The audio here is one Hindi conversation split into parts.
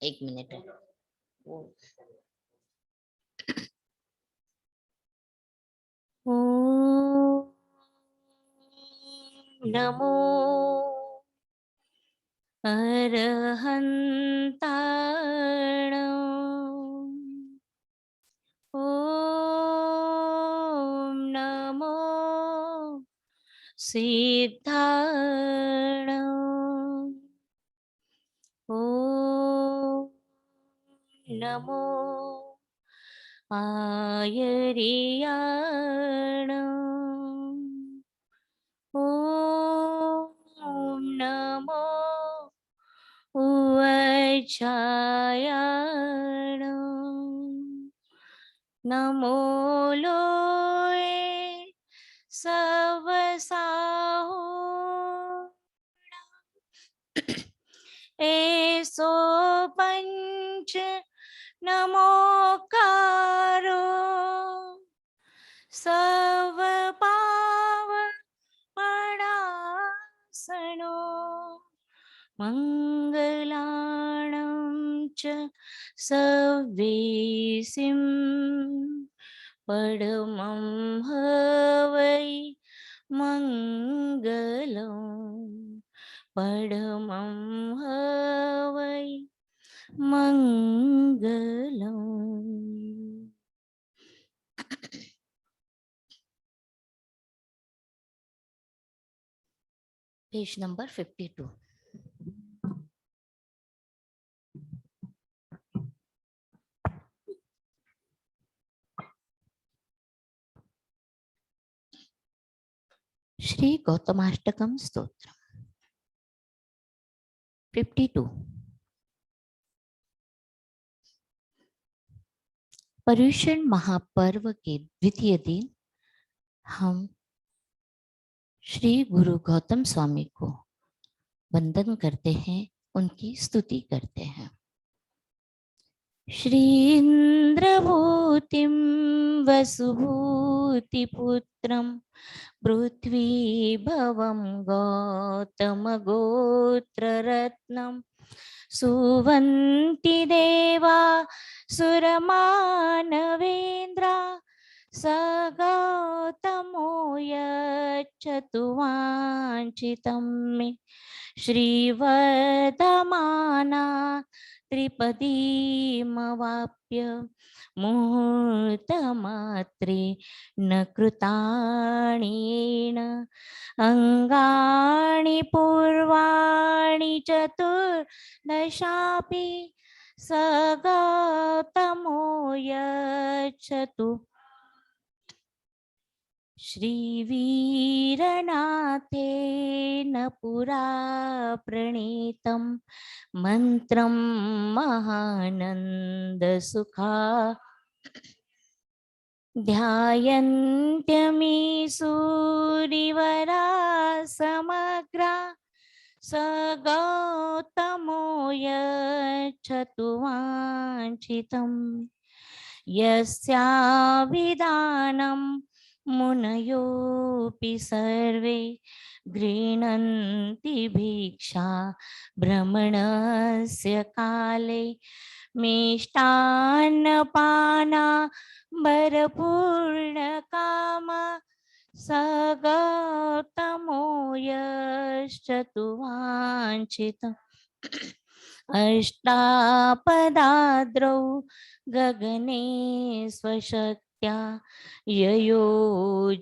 एक मिनट है। ओम नमो अरहंताण। ओम नमो सिद्धाण। ओम नमो आयर्याण। ओम नमो उवचायाण। नमो लोए सवसाहो एसो पंच नमोकारो सव पाव पणासनो मंगलाणं च सव्वेसिं परमं हवै मंगलं परमं हवै मंगलम्। Page number 52। श्री गौतमाष्टकम स्तोत्र 52। पर्युषण महापर्व के द्वितीय दिन हम श्री गुरु गौतम स्वामी को वंदन करते हैं, उनकी स्तुति करते हैं। श्री इंद्रभूतिं वसुभूतिपुत्रं पृथ्वीभवं गौतमगोत्ररत्नं सुवन्ति देवा सुरमानवेन्द्रा स गौतमो यच्छतु वाञ्छितं मे श्रीवर्धमाना त्रिपदीमवाप्य मुहूर्तमात्रे न कृताणि अंगानि पूर्वाणि चतुर्दशापि स गौतमो यच्छतु श्रीवीरनाथेन पुरा प्रणीतं मंत्रं महानन्दसुखा ध्यायन्त्यमीसूरिवरा समग्रा स गौतमो यच्छतु वाञ्छितं यस्याभिधानं मुनयोऽपि सर्वे गृह्णन्ति भिक्षा भ्रमणस्य काले मिष्टान्नपाना वरपूर्णकामा स गौतमो यच्छतु वाञ्छितम् अष्टापदाद्रौ गगने स्वशक्त्या ययोजिनानां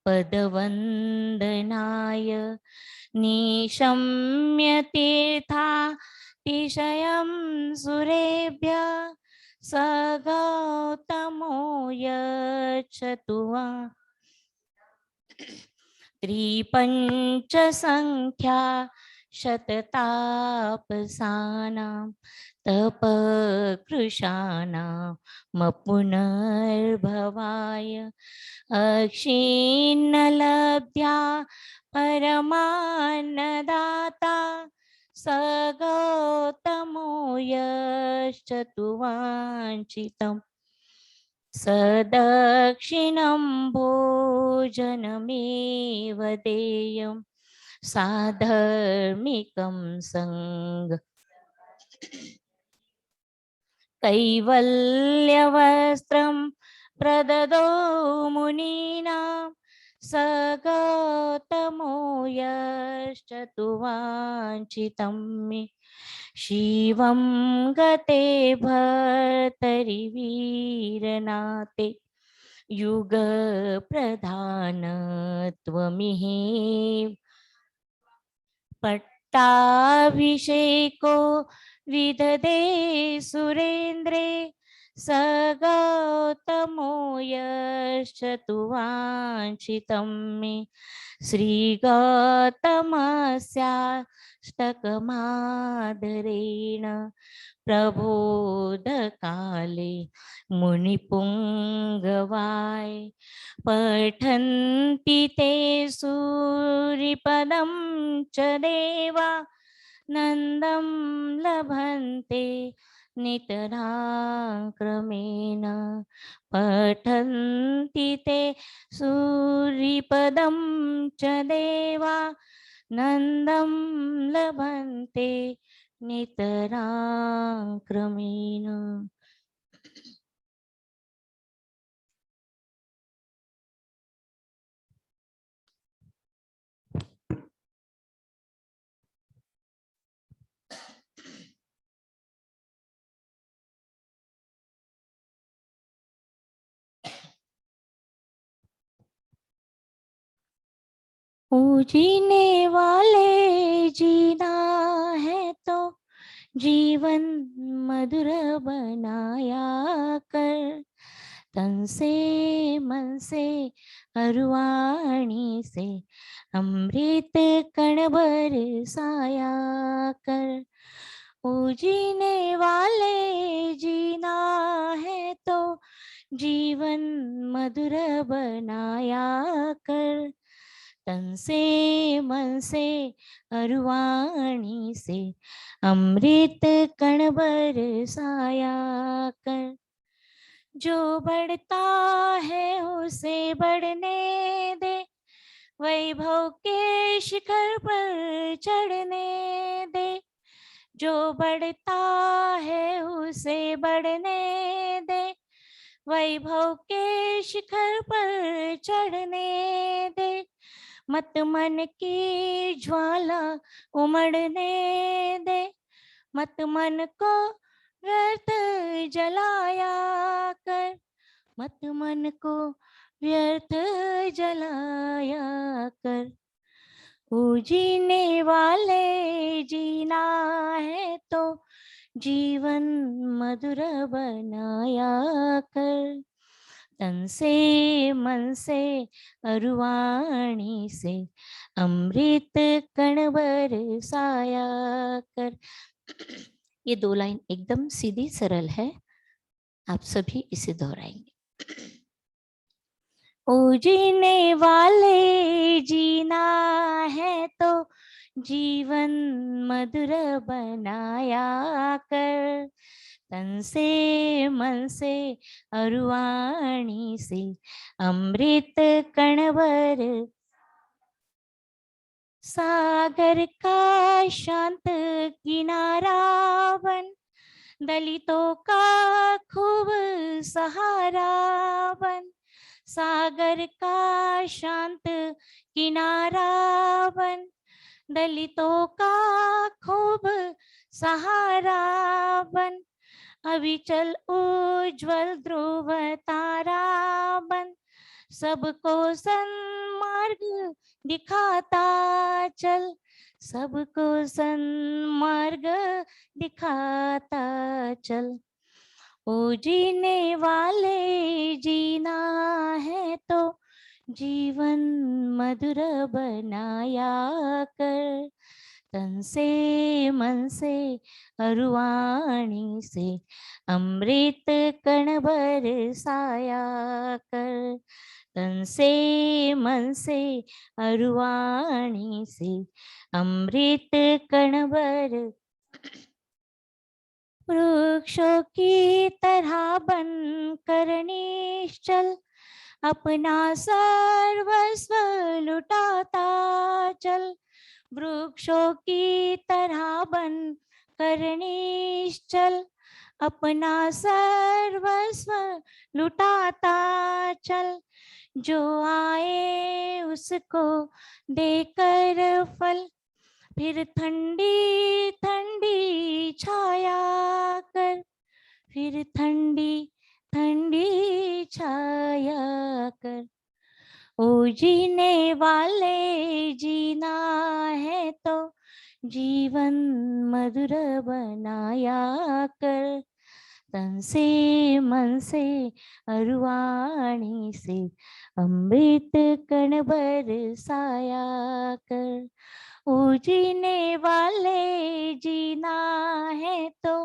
पदवन्दनाय निशम्य तीर्थातिशयं सुरेभ्यः स गौतमो यच्छतु त्रिपञ्चसङ्ख्या शततापसानां तपकृशानां पुनर्भवाय अक्षीन्नलब्ध्या परमान्नदाता स गौतमो यश्चतु वाञ्छितम् सदक्षिणं भोजनमेव देयं साधर्मिकं संग कैवल्यवस्त्रं प्रददो मुनीनां स गौतमो यश्चतु वाञ्छितं मे शिवं गते भर्तरि वीरनाते युगप्रधानत्वमिहे पट्टाभिषेको विदधे सुरेन्द्रे स गौतमो यश्चतु वाञ्छितं मे श्रीगौतमस्याष्टकमादरेण प्रबोधकाले मुनिपुङ्गवाय पठन्ति ते सूरिपदं च देवा नन्दं लभन्ते नितराक्रमेण पठन्ति ते सूरिपदं च देवा नन्दं लभन्ते नितराक्रमेण। जीने वाले जीना है तो जीवन मधुर बनाया कर तन से मन से अरुवाणी से अमृत कण बरसाया कर। जीने वाले जीना है तो जीवन मधुर बनाया कर तन से मन से अरुवाणी से अमृत कण बरसाया कर। जो बढ़ता है उसे बढ़ने दे वैभव के शिखर पर चढ़ने दे। जो बढ़ता है उसे बढ़ने दे वैभव के शिखर पर चढ़ने दे। मत मन की ज्वाला उमड़ने दे मत मन को व्यर्थ जलाया कर मत मन को व्यर्थ जलाया कर। जीने वाले जीना है तो जीवन मधुर बनाया कर तन से मन से अरुवाणी से अमृत कण बरसाया कर। ये दो लाइन एकदम सीधी सरल है, आप सभी इसे दोहराएंगे। जीने वाले जीना है तो जीवन मधुर बनाया कर तन से मन से अरुवाणी से अमृत कण बर। सागर का शांत किनारा बन दलितों का खूब सहारा बन। सागर का शांत किनारा बन दलितों का खूब सहारा बन। अविचल उज्ज्वल ध्रुव तारा बन सबको सन्मार्ग दिखाता चल। सबको सन्मार्ग दिखाता चल। जीने वाले जीना है तो जीवन मधुर बनाया कर तन से मन से अरुवाणी से अमृत कण बरसाया कर। तन से मन से अरुवाणी से अमृत कण बर वृक्षों की तरह बन कर निश्चल अपना सर्वस्व लुटाता चल। वृक्षों की तरह बन कर निश्चल अपना सर्वस्व लुटाता चल। जो आए उसको देकर फल फिर ठंडी ठंडी छाया कर। फिर ठंडी ठंडी छाया कर। ओ जीने वाले जीना है तो जीवन मधुर बनाया कर। तन से मन से अरुवाणी से अमृत कण बरसाया कर। ओ जीने वाले जीना है तो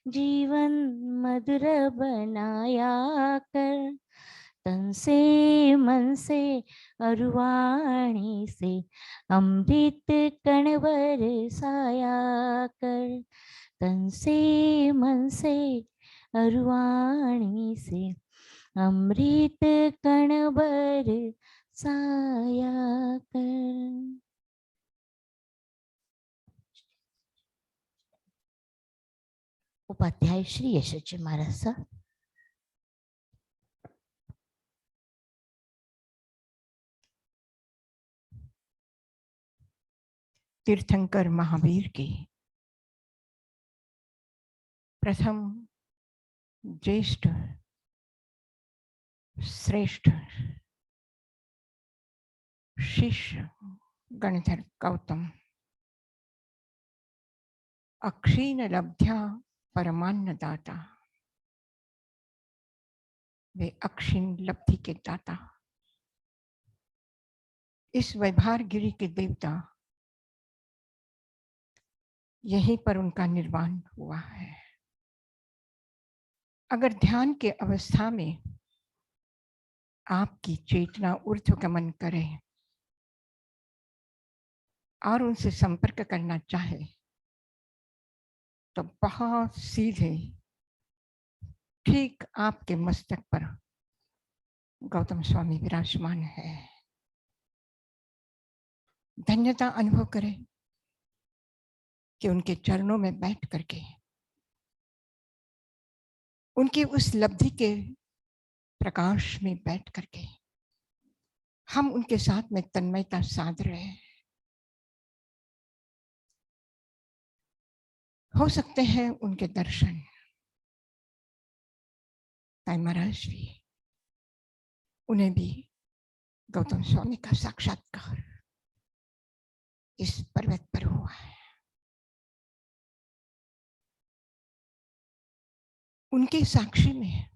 जीवन मधुर बनाया कर। तन से मन से अरुवाणी से अमृत कण बरसाया कर। तन से मन से अरुवाणी से अमृत कण बरसाया कर। उपाध्याय श्री यशोजी महाराज सर। तीर्थंकर महावीर की प्रथम ज्येष्ठ श्रेष्ठ शिष्य गणधर गौतम अक्षीण लब्ध्या परमान्न दाता, वे अक्षीण लब्धि के दाता, इस वैभार गिरी के देवता, यहीं पर उनका निर्वाण हुआ है। अगर ध्यान के अवस्था में आपकी चेतना ऊर्ध्वगमन करे और उनसे संपर्क करना चाहे तो बहुत सीधे ठीक आपके मस्तक पर गौतम स्वामी विराजमान है। धन्यता अनुभव करें कि उनके चरणों में बैठ करके उनकी उस लब्धि के प्रकाश में बैठ करके हम उनके साथ में तन्मयता साध रहे हैं। हो सकते हैं उनके दर्शन ताई महाराज भी, उन्हें भी गौतम स्वामी का साक्षात्कार इस पर्वत पर हुआ है। उनके साक्षी में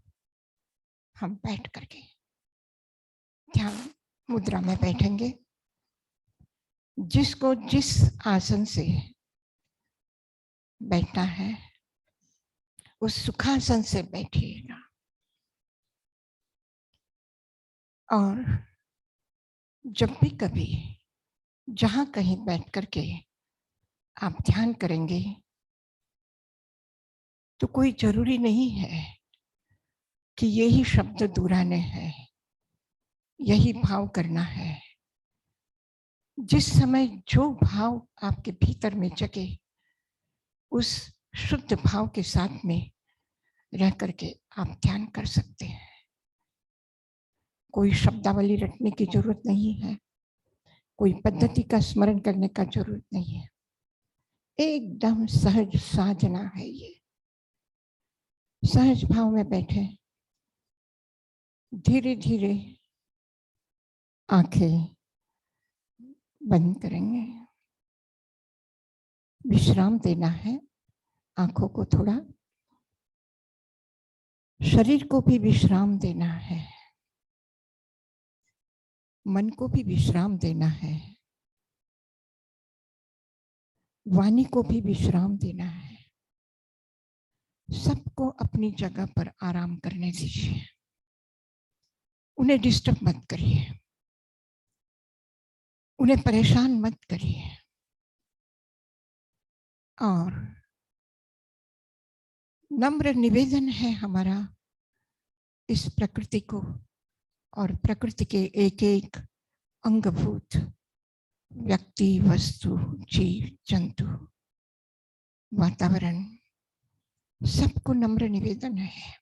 हम बैठ करके ध्यान मुद्रा में बैठेंगे। जिसको जिस आसन से बैठना है उस सुखासन से बैठिएगा और जब भी कभी जहां कहीं बैठ करके आप ध्यान करेंगे तो कोई जरूरी नहीं है कि यही शब्द दोहराने हैं, यही भाव करना है। जिस समय जो भाव आपके भीतर में जगे उस शुद्ध भाव के साथ में रह करके आप ध्यान कर सकते हैं। कोई शब्दावली रटने की जरूरत नहीं है, कोई पद्धति का स्मरण करने का जरूरत नहीं है। एकदम सहज साधना है ये। सहज भाव में बैठे, धीरे धीरे आंखें बंद करेंगे। विश्राम देना है आंखों को, थोड़ा शरीर को भी विश्राम देना है, मन को भी विश्राम देना है। वाणी को भी विश्राम देना है। सबको अपनी जगह पर आराम करने दीजिए, उन्हें डिस्टर्ब मत करिए, उन्हें परेशान मत करिए। और नम्र निवेदन है हमारा इस प्रकृति को और प्रकृति के एक एक अंगभूत व्यक्ति, वस्तु, जीव, जंतु, वातावरण, सबको नम्र निवेदन है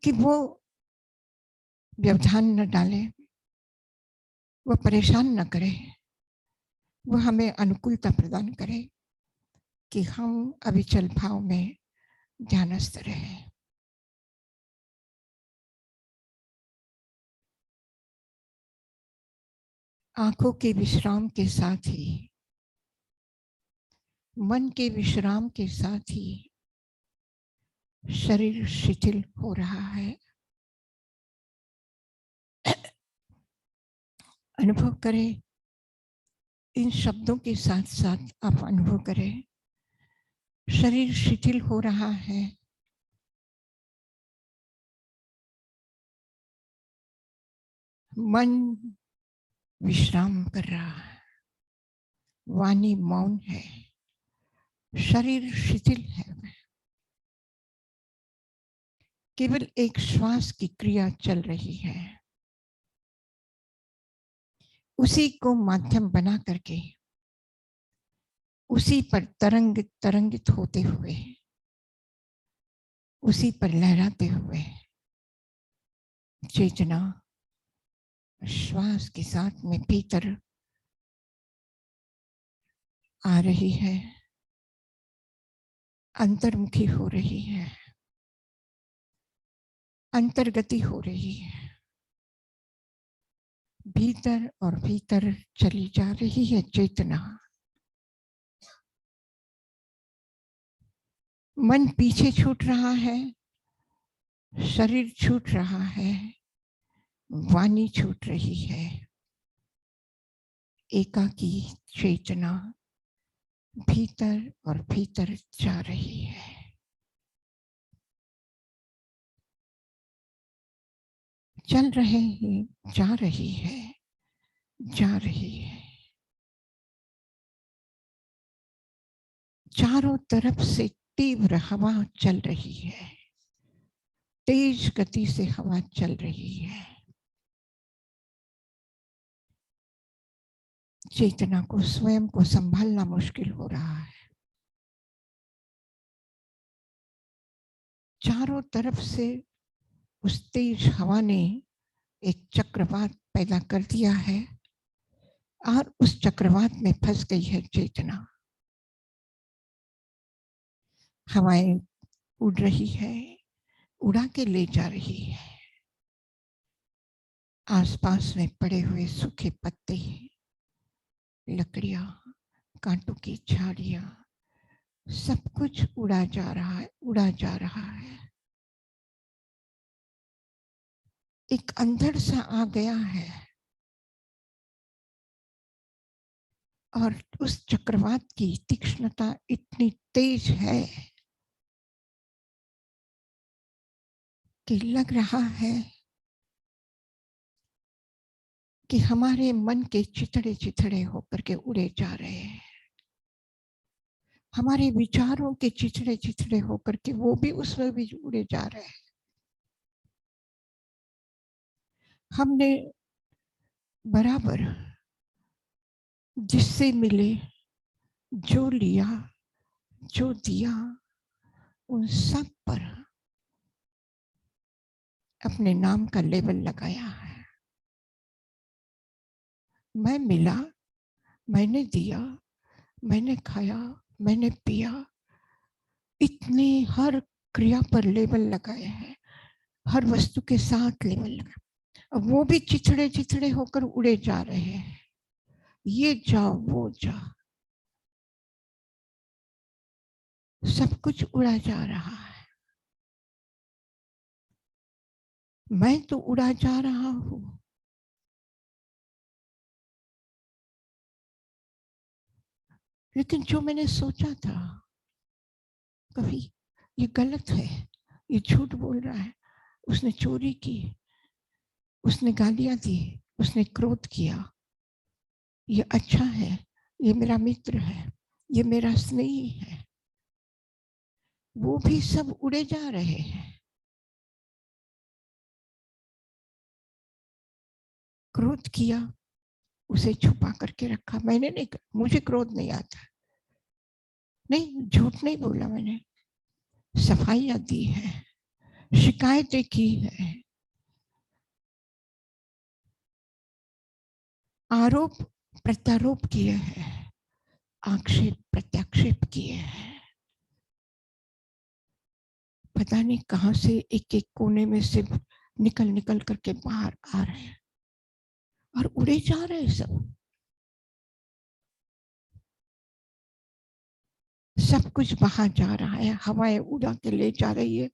कि वो व्यवधान न डाले, वो परेशान न करे, वो हमें अनुकूलता प्रदान करे कि हम अविचल भाव में ध्यानस्थ रहे। आंखों के विश्राम के साथ ही, मन के विश्राम के साथ ही शरीर शिथिल हो रहा है। अनुभव करें, इन शब्दों के साथ साथ आप अनुभव करें, शरीर शिथिल हो रहा है। मन विश्राम कर रहा है, वाणी मौन है, शरीर शिथिल है। केवल एक श्वास की क्रिया चल रही है, उसी को माध्यम बना करके, उसी पर तरंगित होते हुए, उसी पर लहराते हुए चेतना श्वास के साथ में भीतर आ रही है, अंतर्मुखी हो रही है, अंतर्गति हो रही है, भीतर और भीतर चली जा रही है चेतना। मन पीछे छूट रहा है, शरीर छूट रहा है, वाणी छूट रही है। एकाकी चेतना भीतर और भीतर जा रही है। चल रहे ही जा रही है, जा रही है। चारों तरफ से तीव्र हवा चल रही है, तेज गति से हवा चल रही है। चेतना को स्वयं को संभालना मुश्किल हो रहा है। चारों तरफ से उस तेज हवा ने एक चक्रवात पैदा कर दिया है और उस चक्रवात में फंस गई है चेतना। हवाएं उड़ रही है, उड़ा के ले जा रही है। आसपास में पड़े हुए सूखे पत्ते, लकड़ियां, कांटों की झाड़ियां, सब कुछ उड़ा जा रहा है, उड़ा जा रहा है। एक अंधड़ सा आ गया है और उस चक्रवात की तीक्ष्णता इतनी तेज है कि लग रहा है कि हमारे मन के चिथड़े चिथड़े होकर के उड़े जा रहे हैं। हमारे विचारों के चिथड़े चिथड़े होकर के वो भी उसमें भी उड़े जा रहे हैं। हमने बराबर जिससे मिले, जो लिया, जो दिया, उन सब पर अपने नाम का लेबल लगाया है। मैं मिला, मैंने दिया, मैंने खाया, मैंने पिया, इतने हर क्रिया पर लेबल लगाए हैं, हर वस्तु के साथ लेबल लगाए। अब वो भी चिथड़े चिथड़े होकर उड़े जा रहे हैं। ये जा, वो जा, सब कुछ उड़ा जा रहा है। मैं तो उड़ा जा रहा हूं। लेकिन जो मैंने सोचा था कभी ये गलत है, ये झूठ बोल रहा है, उसने चोरी की, उसने गालियां दी, उसने क्रोध किया, ये अच्छा है, ये मेरा मित्र है, ये मेरा स्नेही है, वो भी सब उड़े जा रहे हैं। क्रोध किया, उसे छुपा करके रखा। मैंने नहीं, मुझे क्रोध नहीं आता, नहीं, झूठ नहीं बोला मैंने, सफाइयां दी है, शिकायतें की है, आरोप प्रत्यारोप किए हैं, आक्षेप प्रत्याक्षेप किए हैं। पता नहीं कहां से एक एक कोने में से निकल निकल करके बाहर आ रहे हैं और उड़े जा रहे हैं सब। सब कुछ बाहर जा रहा है, हवाएं उड़ा के ले जा रही है,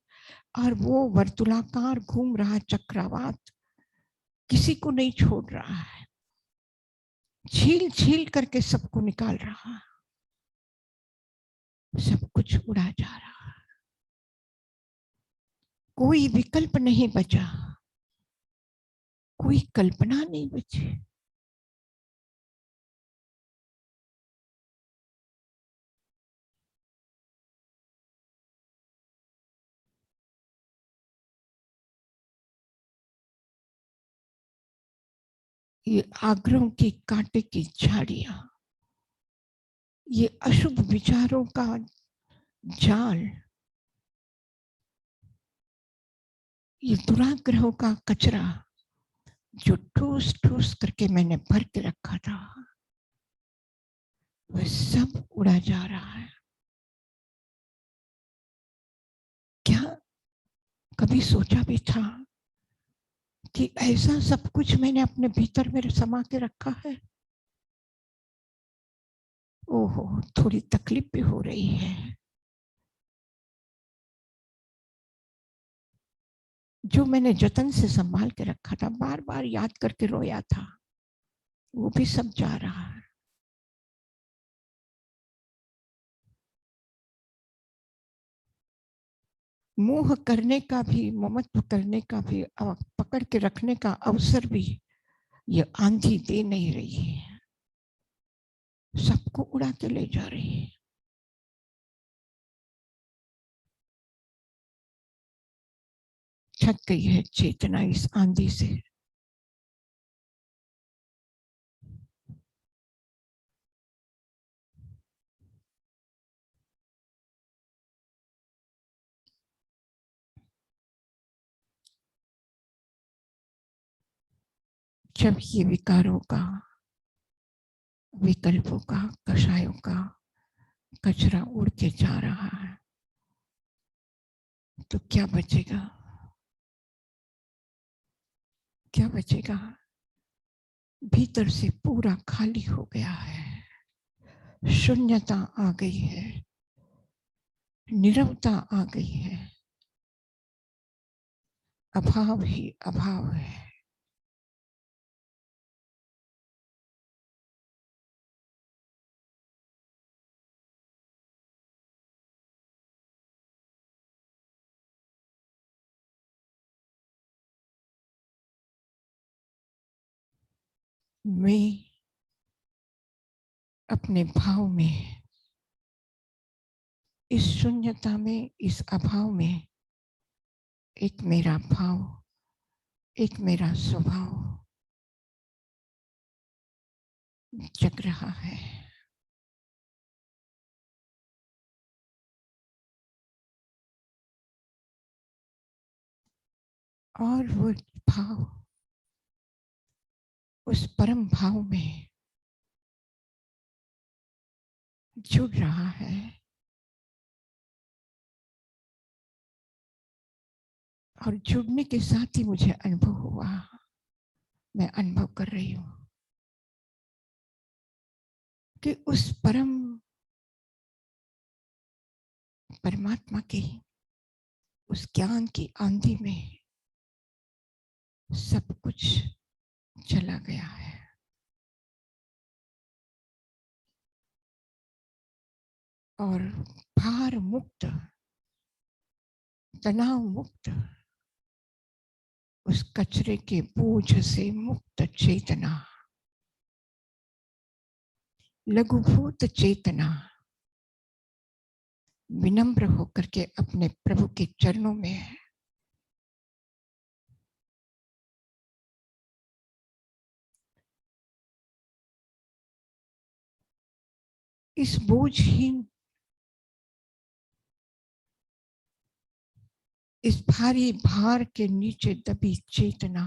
और वो वर्तुलाकार घूम रहा चक्रवात किसी को नहीं छोड़ रहा है, छील छील करके सबको निकाल रहा है, सब कुछ उड़ा जा रहा है, कोई विकल्प नहीं बचा, कोई कल्पना नहीं बची। ये आग्रहों की कांटे की झाड़ियां, ये अशुभ विचारों का जाल, ये दुराग्रहों का कचरा जो ठूस ठूस करके मैंने भर के रखा था, वह सब उड़ा जा रहा है। क्या कभी सोचा भी था कि ऐसा सब कुछ मैंने अपने भीतर में समा के रखा है? ओहो, थोड़ी तकलीफ भी हो रही है। जो मैंने जतन से संभाल के रखा था, बार बार याद करके रोया था, वो भी सब जा रहा है। मोह करने का भी, ममत्व करने का भी, पकड़ के रखने का अवसर भी ये आंधी दे नहीं रही है, सबको उड़ा के ले जा रही है। थक गई है चेतना इस आंधी से। जब ये विकारों का, विकल्पों का, कषायों का कचरा उड़ के जा रहा है, तो क्या बचेगा? क्या बचेगा? भीतर से पूरा खाली हो गया है, शून्यता आ गई है, नीरवता आ गई है, अभाव ही अभाव है। मैं अपने भाव में, इस शून्यता में, इस अभाव में, एक मेरा भाव, एक मेरा स्वभाव जग रहा है। और वो भाव उस परम भाव में जुड़ रहा है, और जुड़ने के साथ ही मुझे अनुभव हुआ, मैं अनुभव कर रही हूं कि उस परम परमात्मा की, उस ज्ञान की आंधी में सब कुछ चला गया है। और भार मुक्त, तनाव मुक्त, उस कचरे के बोझ से मुक्त चेतना, लघुभूत चेतना विनम्र होकर के अपने प्रभु के चरणों में है। इस बोझहीन, इस भारी भार के नीचे दबी चेतना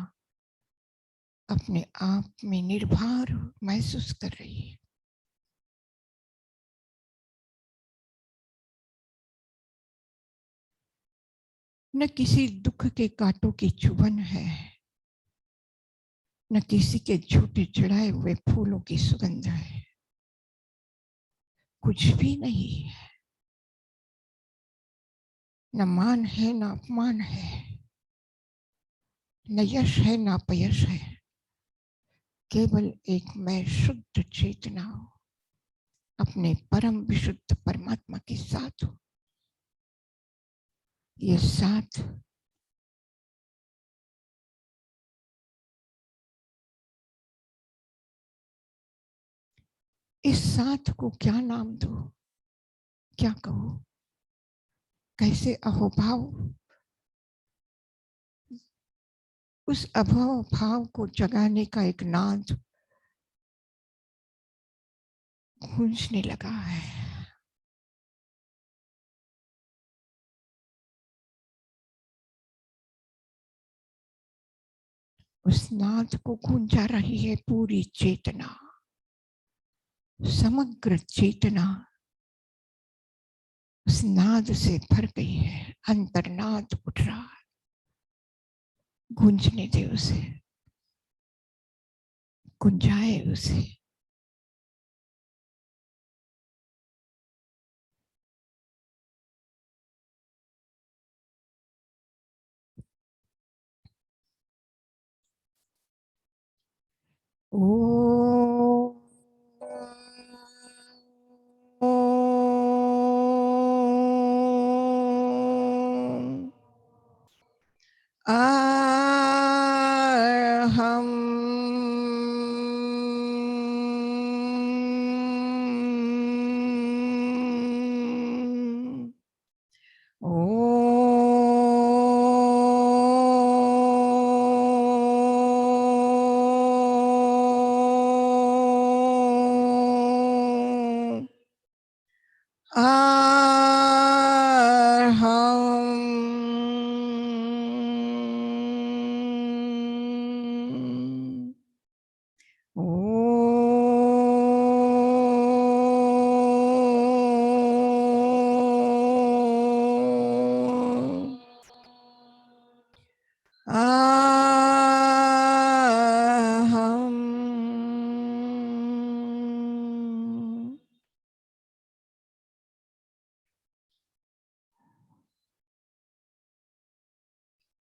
अपने आप में निर्भर महसूस कर रही है। न किसी दुख के कांटों की चुभन है, न किसी के झूठे चढ़ाए हुए फूलों की सुगंध है, कुछ भी नहीं है। न मान है, न अपमान है, न यश है, न अपयश है। केवल एक मैं शुद्ध चेतना हूं, अपने परम विशुद्ध परमात्मा के साथ हूं। ये साथ इस साथ को क्या नाम दो, क्या कहूं, कैसे अहोभाव, उस अभाव भाव को जगाने का एक नाद गूंजने लगा है। उस नाद को गूंजा रही है पूरी चेतना, समग्र चेतना उस नाद से भर गई है। अंतर्नाद उठ रहा है, गूंजने दे उसे, गुंजाए उसे। ओ हम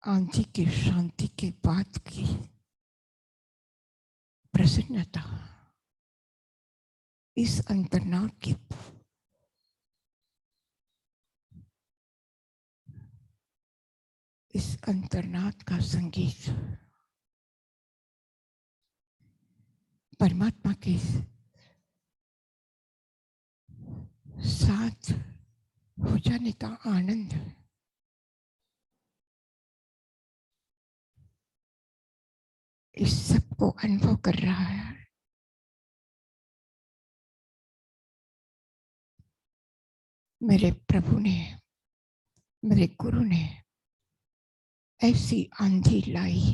आंधी की शांति के बाद की प्रसन्नता, इस अंतर्नाद की, इस अंतर्नाद का संगीत परमात्मा के साथ हो जाने का आनंद, इस सब को अनुभव कर रहा है। मेरे प्रभु ने, मेरे गुरु ने ऐसी आंधी लाई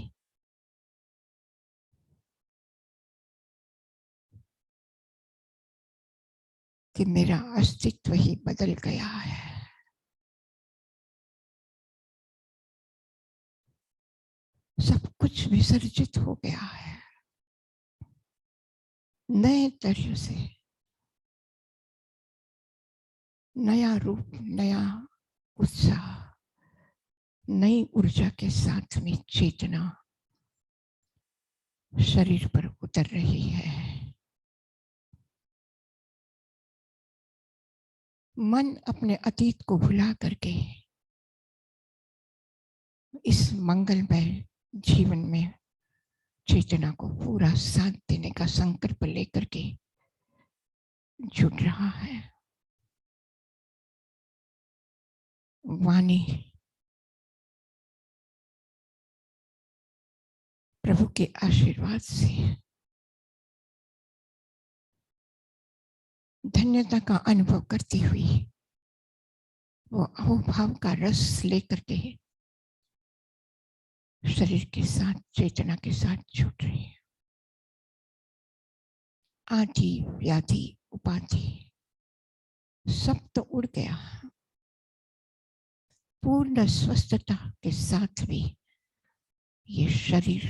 कि मेरा अस्तित्व ही बदल गया है। सब कुछ विसर्जित हो गया है। नए तरह से, नया रूप, नया उत्साह, नई ऊर्जा के साथ में चेतना शरीर पर उतर रही है। मन अपने अतीत को भुला करके इस मंगलमय जीवन में चेतना को पूरा साथ देने का संकल्प लेकर के जुट रहा है। वाणी प्रभु के आशीर्वाद से धन्यता का अनुभव करती हुई वो अहोभाव का रस लेकर के शरीर के साथ, चेतना के साथ जुट रही है। आदि व्याधि उपाधि सब तो उड़ गया। पूर्ण स्वस्थता के साथ भी ये शरीर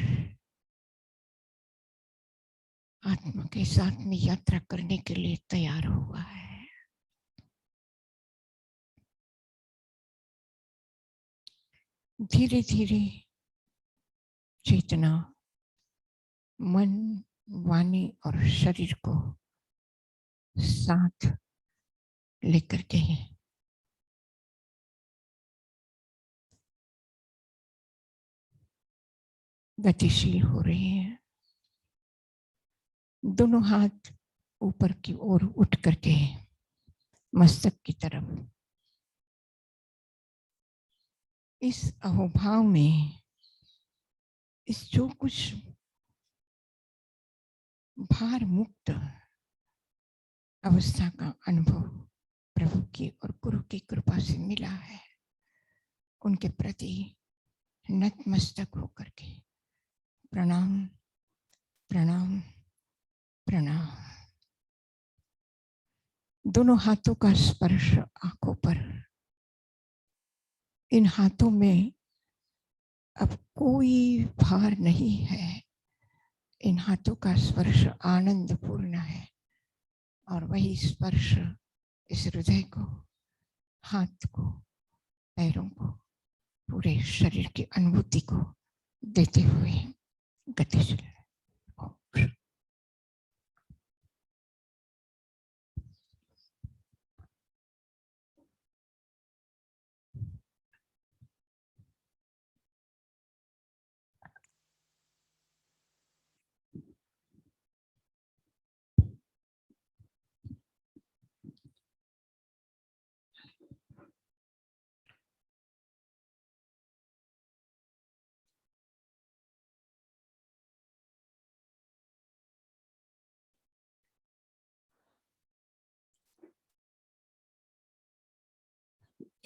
आत्मा के साथ में यात्रा करने के लिए तैयार हुआ है। धीरे धीरे चेतना मन, वाणी और शरीर को साथ लेकर के गतिशील हो रही है। दोनों हाथ ऊपर की ओर उठ करके मस्तक की तरफ इस अहोभाव में इस जो कुछ भार मुक्त अवस्था का अनुभव प्रभु की और गुरु की कृपा से मिला है, उनके प्रति नतमस्तक होकर के प्रणाम प्रणाम प्रणाम। दोनों हाथों का स्पर्श आंखों पर। इन हाथों में अब कोई भार नहीं है। इन हाथों का स्पर्श आनंद पूर्ण है और वही स्पर्श इस हृदय को, हाथ को, पैरों को, पूरे शरीर की अनुभूति को देते हुए गतिशील।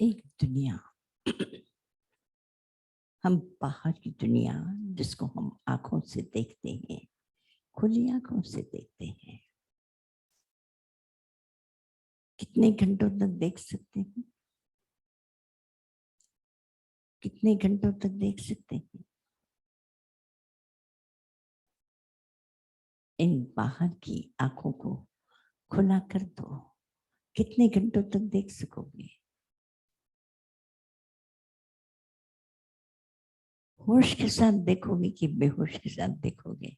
एक दुनिया, हम बाहर की दुनिया जिसको हम आंखों से देखते हैं, खुली आंखों से देखते हैं, कितने घंटों तक देख सकते हैं? कितने घंटों तक देख सकते हैं? इन बाहर की आंखों को खुला कर दो, कितने घंटों तक देख सकोगे? होश के साथ देखोगे कि बेहोश के साथ देखोगे?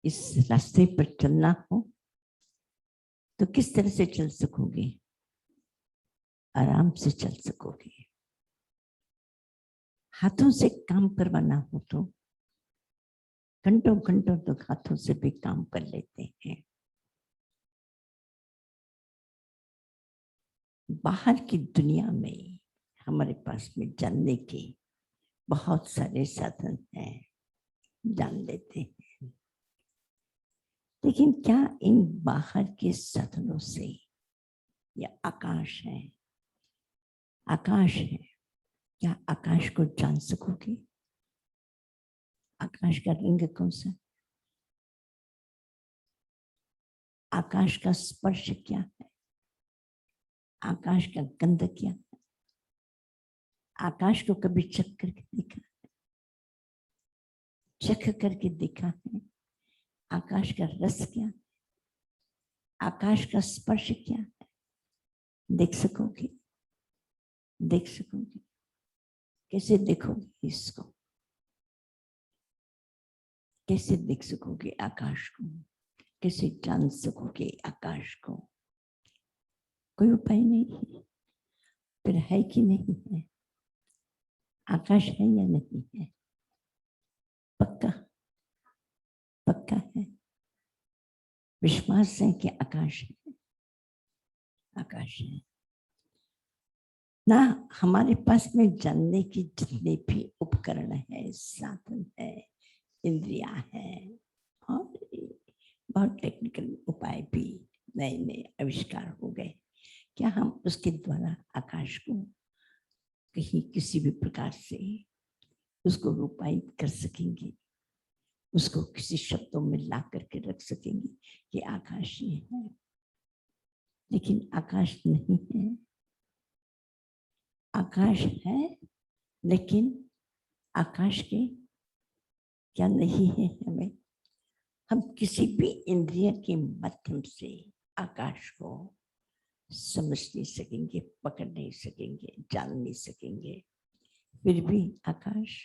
इस रास्ते पर चलना हो तो किस तरह से चल सकोगे? आराम से चल सकोगे। हाथों से काम करवाना हो तो घंटों घंटों तक हाथों से भी काम कर लेते हैं। बाहर की दुनिया में हमारे पास में जानने के बहुत सारे साधन हैं, जान लेते हैं, लेकिन क्या इन बाहर के साधनों से, या आकाश है, आकाश है, क्या आकाश को जान सकोगे? आकाश का रंग कौन सा? आकाश का स्पर्श क्या है? आकाश का गंध क्या है? आकाश को कभी चख करके देखा है? चख करके देखा है? आकाश का रस क्या है? आकाश का स्पर्श क्या है? देख सकोगे? देख सकोगे? कैसे देखोगे इसको? कैसे देख सकोगे आकाश को? कैसे जान सकोगे आकाश को? कोई उपाय नहीं है। फिर है कि नहीं है? आकाश है या नहीं है? पक्का पक्का है? विश्वास है कि आकाश है? आकाश है ना। हमारे पास में जानने की जितने भी उपकरण है, साधन है, इंद्रिया है, और बहुत टेक्निकल उपाय भी नए नए आविष्कार हो गए। क्या हम उसके द्वारा आकाश को कहीं किसी भी प्रकार से उसको रूपायित कर सकेंगे? उसको किसी शब्दों में ला करके रख सकेंगे कि आकाश ये है? लेकिन आकाश नहीं है। आकाश है, लेकिन आकाश के क्या नहीं है हमें? हम किसी भी इंद्रिय के माध्यम से आकाश को समझ नहीं सकेंगे, पकड़ नहीं सकेंगे, जान नहीं सकेंगे। फिर भी आकाश,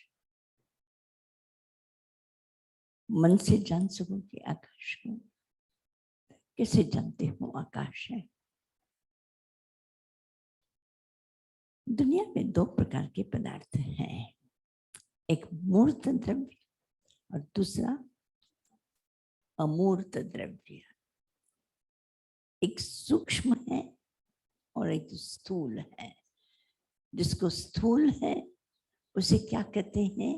मन से जान सकोगे आकाश को? कैसे जानते हो आकाश है? दुनिया में दो प्रकार के पदार्थ हैं, एक मूर्त द्रव्य और दूसरा अमूर्त द्रव्य। एक सूक्ष्म है और एक स्थूल है। जिसको स्थूल है उसे क्या कहते हैं?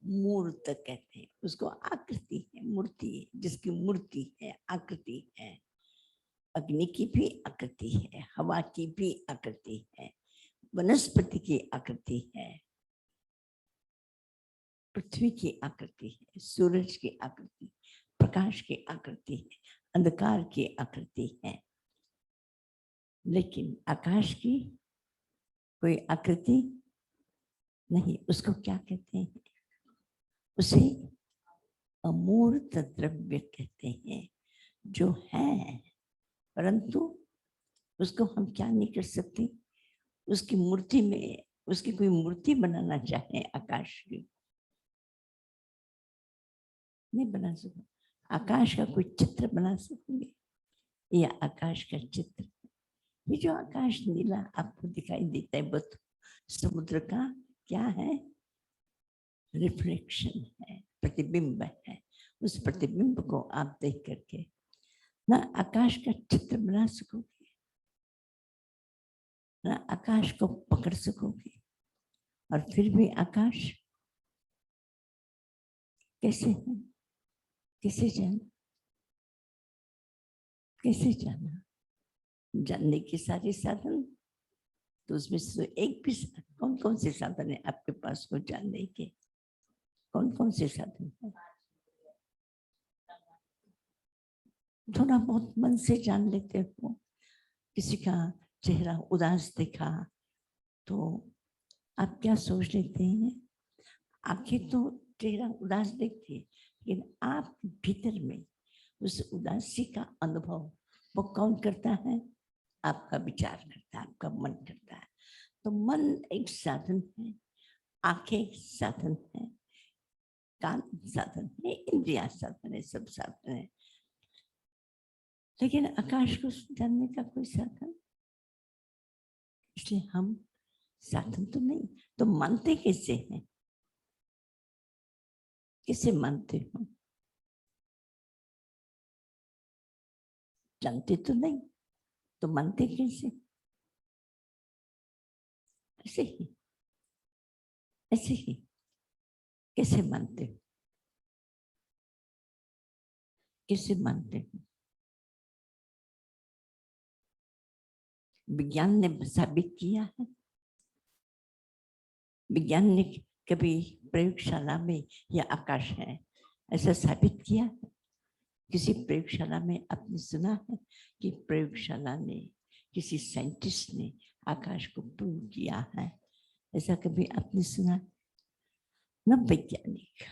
मूर्त कहते हैं। उसको आकृति है, मूर्ति है, जिसकी मूर्ति है, आकृति है। अग्नि की भी आकृति है, हवा की भी आकृति है, वनस्पति की आकृति है, पृथ्वी की आकृति है, सूरज की आकृति, प्रकाश की आकृति है, अंधकार की आकृति है। लेकिन आकाश की कोई आकृति नहीं। उसको क्या कहते हैं? उसे अमूर्त द्रव्य कहते हैं, जो है परंतु उसको हम क्या नहीं कर सकते? उसकी मूर्ति में, उसकी कोई मूर्ति बनाना चाहे आकाश की, नहीं बना सको। आकाश का कोई चित्र बना सकोगे? या आकाश का चित्र, ये जो आकाश नीला आपको दिखाई देता है, बस समुद्र का क्या है? रिफ्लेक्शन है, प्रतिबिंब है। उस प्रतिबिंब को आप देख करके ना आकाश का चित्र बना सकोगे, ना आकाश को पकड़ सकोगे। और फिर भी आकाश कैसे है? कैसे जाना? कैसे जाना? जानने के सारे साधन, तो उसमें से एक भी कौन कौन से साधन है आपके पास को जानने के? कौन कौन से साधन है? थोड़ा बहुत मन से जान लेते हो। किसी का चेहरा उदास दिखा तो आप क्या सोच लेते हैं? आंखें तो चेहरा उदास देखती है, लेकिन आप भीतर में उस उदासी का अनुभव वो कौन करता है? आपका विचार करता है, आपका मन करता है। तो मन एक साधन है, आंखें एक साधन है, कान साधन है, इंद्रिया साधन है, सब साधन है। लेकिन आकाश को जानने का कोई साधन, इसलिए हम साधन तो नहीं। तो मानते कैसे हैं? किसे मानते हो? जानते तो नहीं, तो मानते कैसे? ऐसे ही, ऐसे ही कैसे मानते हो? कैसे मानते हो? विज्ञान ने साबित किया है। विज्ञान ने कभी प्रयोगशाला में यह आकाश है ऐसा साबित किया है? किसी प्रयोगशाला में आपने सुना है कि प्रयोगशाला ने, किसी साइंटिस्ट ने आकाश को प्रूव किया है? ऐसा कभी आपने सुना? न वैज्ञानिक,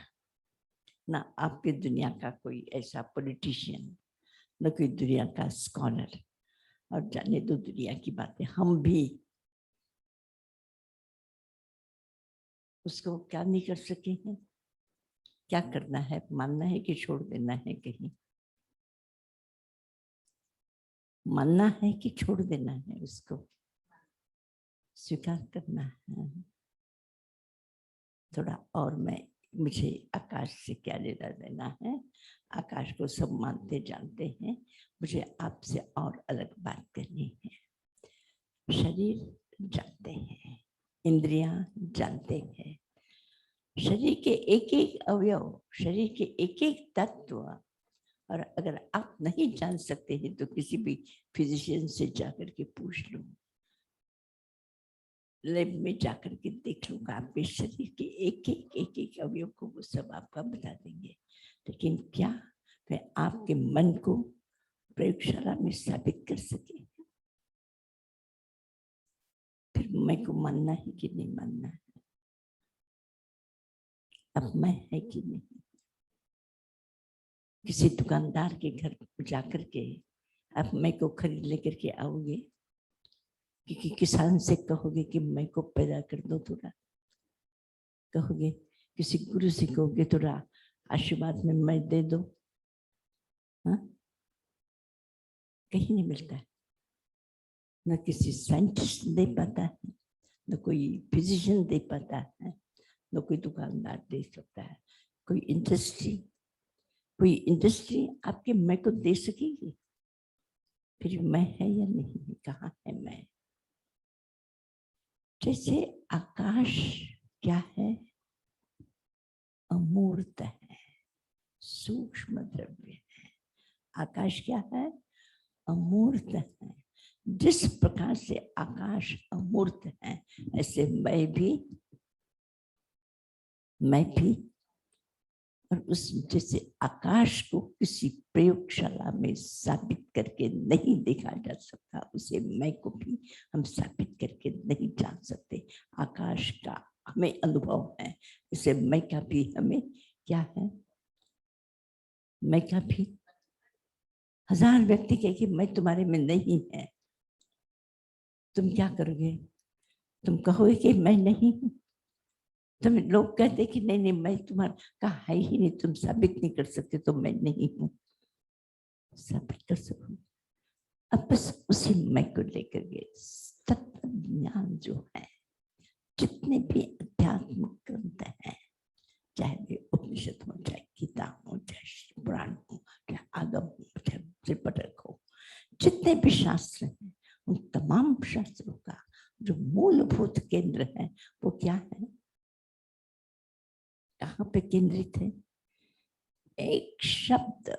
ना आपके दुनिया का कोई ऐसा पॉलिटिशियन, न कोई दुनिया का स्कॉलर। और जाने दो दुनिया की बातें, हम भी उसको क्या नहीं कर सके हैं? क्या करना है? मानना है कि छोड़ देना है कहीं? मानना है कि छोड़ देना है, उसको स्वीकार करना है। थोड़ा और मुझे आकाश से क्या लेना देना है, आकाश को सब मानते जानते हैं, मुझे आपसे और अलग बात करनी है। शरीर जानते हैं, इंद्रियां जानते हैं, शरीर के एक एक अवयव, शरीर के एक एक तत्व, और अगर आप नहीं जान सकते हैं तो किसी भी फिजिशियन से जाकर के पूछ लो, लैब में जाकर के देख लूंगा, आपके शरीर के एक एक अवयव को वो सब आपका बता देंगे। लेकिन क्या वे आपके मन को प्रयोगशाला में साबित कर सके? फिर मैं को मानना है कि नहीं मानना है? अब मैं है कि नहीं? किसी दुकानदार के घर जाकर के अब मैं को खरीद लेकर के आओगे, क्योंकि किसान से कहोगे कि मैं को पैदा कर दो थोड़ा, कहोगे किसी गुरु से कहोगे थोड़ा आशीर्वाद में मैं दे दो, हाँ? कहीं नहीं मिलता है। न किसी साइंटिस्ट दे पाता है, न कोई फिजिशियन दे पाता है, न कोई दुकानदार दे सकता है। कोई इंडस्ट्री आपके मैं को दे सकेगी? फिर मैं है या नहीं? कहाँ है मैं? जैसे आकाश क्या है? अमूर्त है, सूक्ष्म द्रव्य है। आकाश क्या है? अमूर्त है। जिस प्रकार से आकाश अमूर्त है, ऐसे मैं भी और उस जैसे आकाश को किसी प्रयोगशाला में साबित करके नहीं देखा जा सकता, उसे मैं को भी हम साबित करके नहीं जान सकते। आकाश का हमें अनुभव है, इसे मैं का भी हमें क्या है? मैं का भी 1000 व्यक्ति कहे कि मैं तुम्हारे में नहीं है, तुम क्या करोगे? तुम कहोगे कि मैं नहीं हूं? तुम लोग कहते कि नहीं नहीं मैं तुम्हारा का है ही नहीं, तुम साबित नहीं कर सकते, तो मैं नहीं हूं, साबित कर सकूं। अब बस उसी मैं को लेकर के तत्व ज्ञान जो है, जितने भी अध्यात्म ग्रंथ हैं, चाहे वे उपनिषद हो, चाहे गीता हो, चाहे पुराण हो, चाहे आगम हो, चाहे त्रिपिटक हो, जितने भी शास्त्र हैं, उन तमाम शास्त्रों का जो मूलभूत केंद्र है वो क्या है? कहाँ पे केंद्रित है? एक शब्द,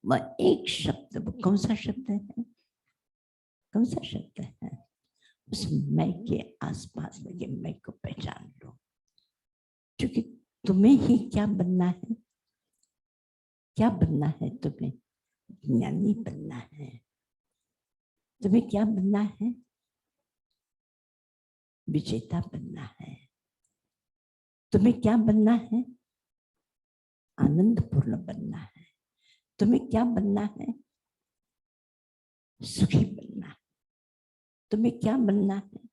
वह एक शब्द, वो कौन सा शब्द है? कौन सा शब्द है? उस मैं के आसपास लगे मैं को पहचान लो, क्योंकि तुम्हें ही क्या बनना है? क्या बनना है तुम्हें? ज्ञानी बनना है। तुम्हें क्या बनना है? विजेता बनना है। तुम्हें क्या बनना है? आनंदपूर्ण बनना है। तुम्हें क्या बनना है? सुखी बनना है। तुम्हें क्या बनना है?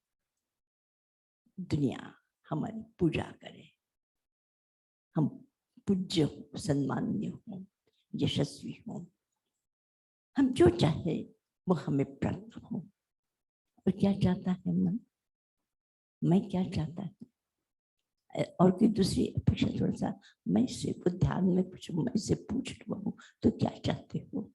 दुनिया हमारी पूजा करे, हम पूज्य हो, सम्मान्य हो, यशस्वी हो, हम जो चाहे वो हमें प्राप्त हो। और क्या चाहता है मन? मैं क्या चाहता है? और कोई दूसरी अपेक्षा थोड़ा सा मैं से वो ध्यान में कुछ मैं से पूछ लूँ तो क्या चाहते हो?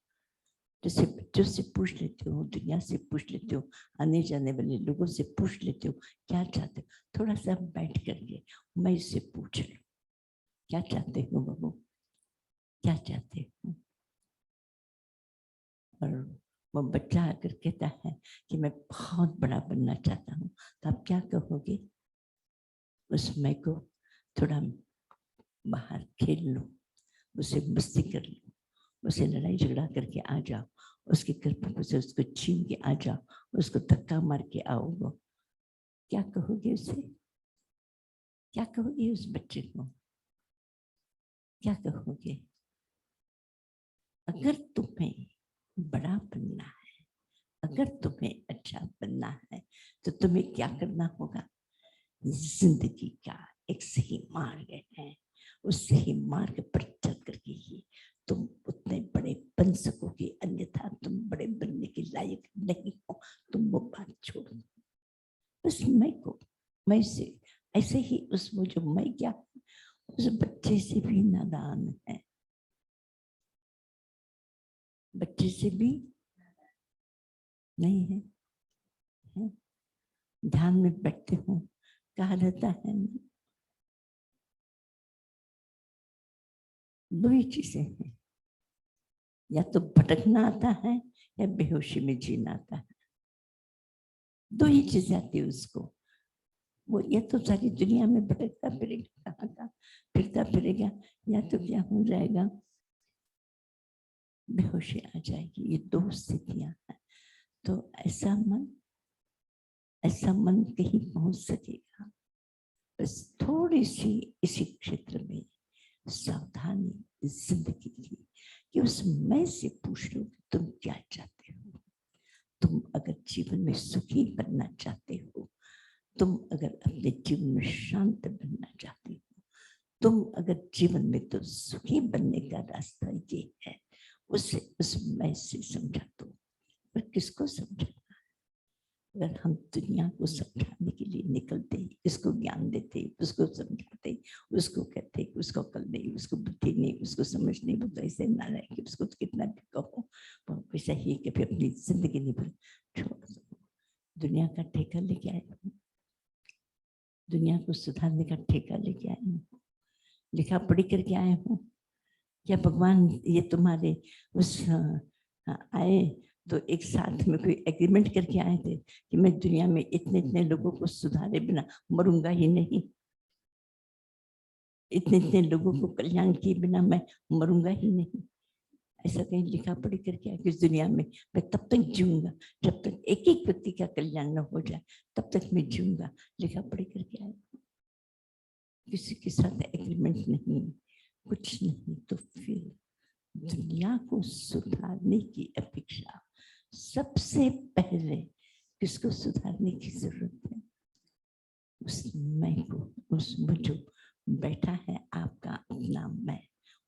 जैसे बच्चों से पूछ लेते हो, दुनिया से पूछ लेते हो, आने जाने वाले लोगों से पूछ लेते हो, क्या चाहते हो? थोड़ा सा बैठ करके मैं से पूछ लो, क्या चाहते हो बाबू? क्या चाहते हो? और वो बच्चा आकर कहता है कि मैं बहुत बड़ा बनना चाहता हूँ, तो आप क्या कहोगे? उस मैं को थोड़ा बाहर खेल लो, उसे मस्ती कर लो, उसे लड़ाई झगड़ा करके आ जाओ, उसके गर्भ से उसको छीन के आ जाओ, उसको धक्का मार के आओ, क्या कहोगे उसे? क्या कहोगे उस बच्चे को? क्या कहोगे? अगर तुम्हें बड़ा बनना है, अगर तुम्हें अच्छा बनना है, तो तुम्हें क्या करना होगा? जिंदगी का एक सही मार्ग है, उससे ही मार्ग पर चल करके ही तुम उतने बड़े बन सकोगे, अन्यथा तुम बड़े बनने के लायक नहीं हो। तुम वो बात छोड़ो, बस मैं को मैं से ऐसे ही उस वो जो मैं क्या उस बच्चे से भी नादान है, बच्चे से भी नहीं है, है? ध्यान में बैठते हो, कहा रहता है दो ही चीजें हैं, या तो भटकना आता है या बेहोशी में जीना आता है। दो ही चीजें आती है उसको। वो या तो सारी दुनिया में भटकता फिरेगा, कहाँ का फिरता फिरेगा, या तो क्या हो जाएगा, बेहोशी आ जाएगी। ये दो स्थितियां हैं। तो ऐसा मन कहीं पहुंच सकेगा। बस थोड़ी सी इसी क्षेत्र में सावधानी जिंदगी की, कि उस मैं से पूछ लो तुम क्या चाहते हो। तुम अगर जीवन में सुखी बनना चाहते हो, तुम अगर अपने जीवन में शांत बनना चाहते हो, तुम अगर जीवन में तो सुखी बनने का रास्ता ये है, उस मैं से समझा दो। पर किसको समझाना? अगर हम दुनिया को समझाने के लिए निकलते, इसको ज्ञान देते, उसको समझाते, उसको कहते उसको अकल नहीं, उसको बुद्धि नहीं, उसको समझ नहीं, वो तो ऐसे ना रहे कि उसको कितना भी कहो वो वैसा ही कभी अपनी जिंदगी नहीं बन। छोड़ दो, दुनिया का ठेका लेके आए हो, दुनिया को सुधारने का ठेका लेके आए हो, लिखा पढ़ी करके आए हो, क्या भगवान ये तुम्हारे उस आए तो एक साथ में कोई एग्रीमेंट करके आए थे कि मैं दुनिया में इतने इतने लोगों को सुधारे बिना मरूंगा ही नहीं, इतने इतने लोगों को कल्याण किए बिना मैं मरूंगा ही नहीं? ऐसा कहीं लिखा पढ़ी करके आए कि इस दुनिया में मैं तब तक जीऊंगा जब तक एक एक व्यक्ति का कल्याण न हो जाए, तब तक मैं जीऊंगा। लिखा पढ़ी करके आए, किसी के साथ एग्रीमेंट नहीं, कुछ नहीं। तो फिर दुनिया को सुधारने की अपेक्षा सबसे पहले किसको सुधारने की जरूरत है? उस मैं को, उस जो बैठा है आपका अपना मैं,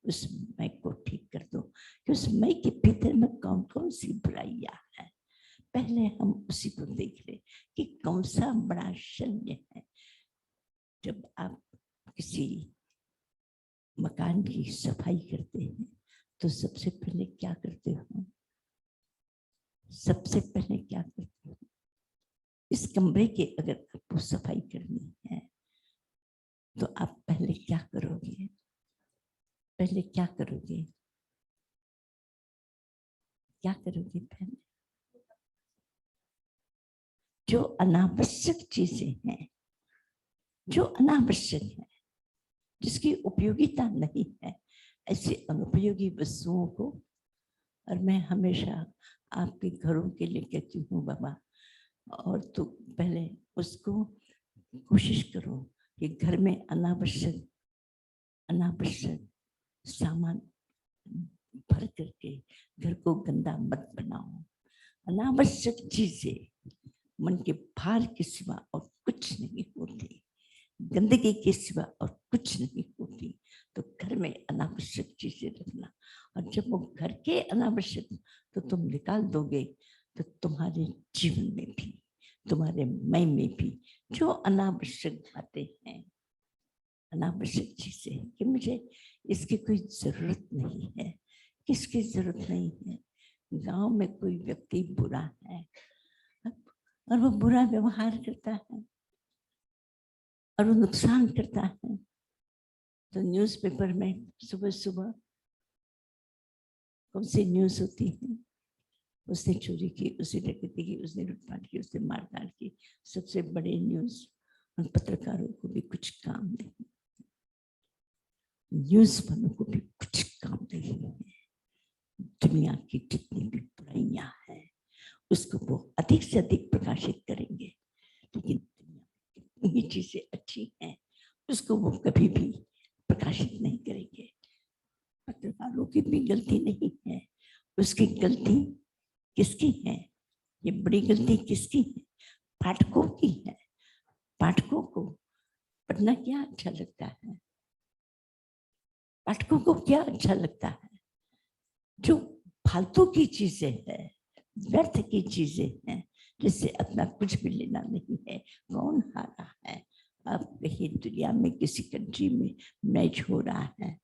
उस मैं को ठीक कर दो कि उस मैं के भीतर में कौन कौन सी बुराइयां है। पहले हम उसी को देख ले कि कौन सा बड़ा शल्य है। जब आप किसी मकान की सफाई करते हैं तो सबसे पहले क्या करते हो? सबसे पहले क्या करते हो? इस कमरे की अगर आपको सफाई करनी है तो आप पहले क्या करोगे? पहले क्या करोगे? क्या करोगे पहले? जो अनावश्यक चीजें हैं, जो अनावश्यक है, जिसकी उपयोगिता नहीं है, ऐसी अनुपयोगी वस्तुओं को, और मैं हमेशा आपके घरों के लिए कहती हूँ बाबा, और तो पहले उसको कोशिश करो कि घर में अनावश्यक सामान भर करके घर को गंदा मत बनाओ। अनावश्यक चीजें मन के भार के सिवा और कुछ नहीं होती, गंदगी के सिवा और कुछ नहीं होती। तो घर में अनावश्यक चीजें रखना, और जब वो घर के अनावश्यक तो तुम निकाल दोगे तो तुम्हारे जीवन में भी, तुम्हारे मैं में भी जो अनावश्यक बातें हैं, अनावश्यक चीजें कि मुझे इसकी कोई जरूरत नहीं है, किसकी जरूरत नहीं है। गांव में कोई व्यक्ति बुरा है और वो बुरा व्यवहार करता है और वो नुकसान करता है, तो न्यूज़पेपर में सुबह सुबह कौन सी न्यूज़ होती है? उसने चोरी की, उसने डकैती की, उसने लूटपाट की, उसने मारकाट की। सबसे बड़े न्यूज़ उन पत्रकारों को भी कुछ काम नहीं, न्यूज़ वालों को भी कुछ काम नहीं है। दुनिया की जितनी भी बुराइयां हैं उसको वो अधिक से अधिक प्रकाशित करेंगे, लेकिन दुनिया में चीजें अच्छी हैं उसको वो कभी भी प्रकाशित नहीं करेंगे। पत्रकारों की भी गलती नहीं है, उसकी गलती किसकी है? ये बड़ी गलती किसकी है? पाठकों की है। पाठकों को पढ़ना क्या अच्छा लगता है? पाठकों को क्या अच्छा लगता है? जो फालतू की चीजें हैं, व्यर्थ की चीजें हैं, जिससे अपना कुछ भी लेना नहीं है। कौन हारा है? अब कहीं दुनिया में किसी कंट्री में मैच हो रहा है,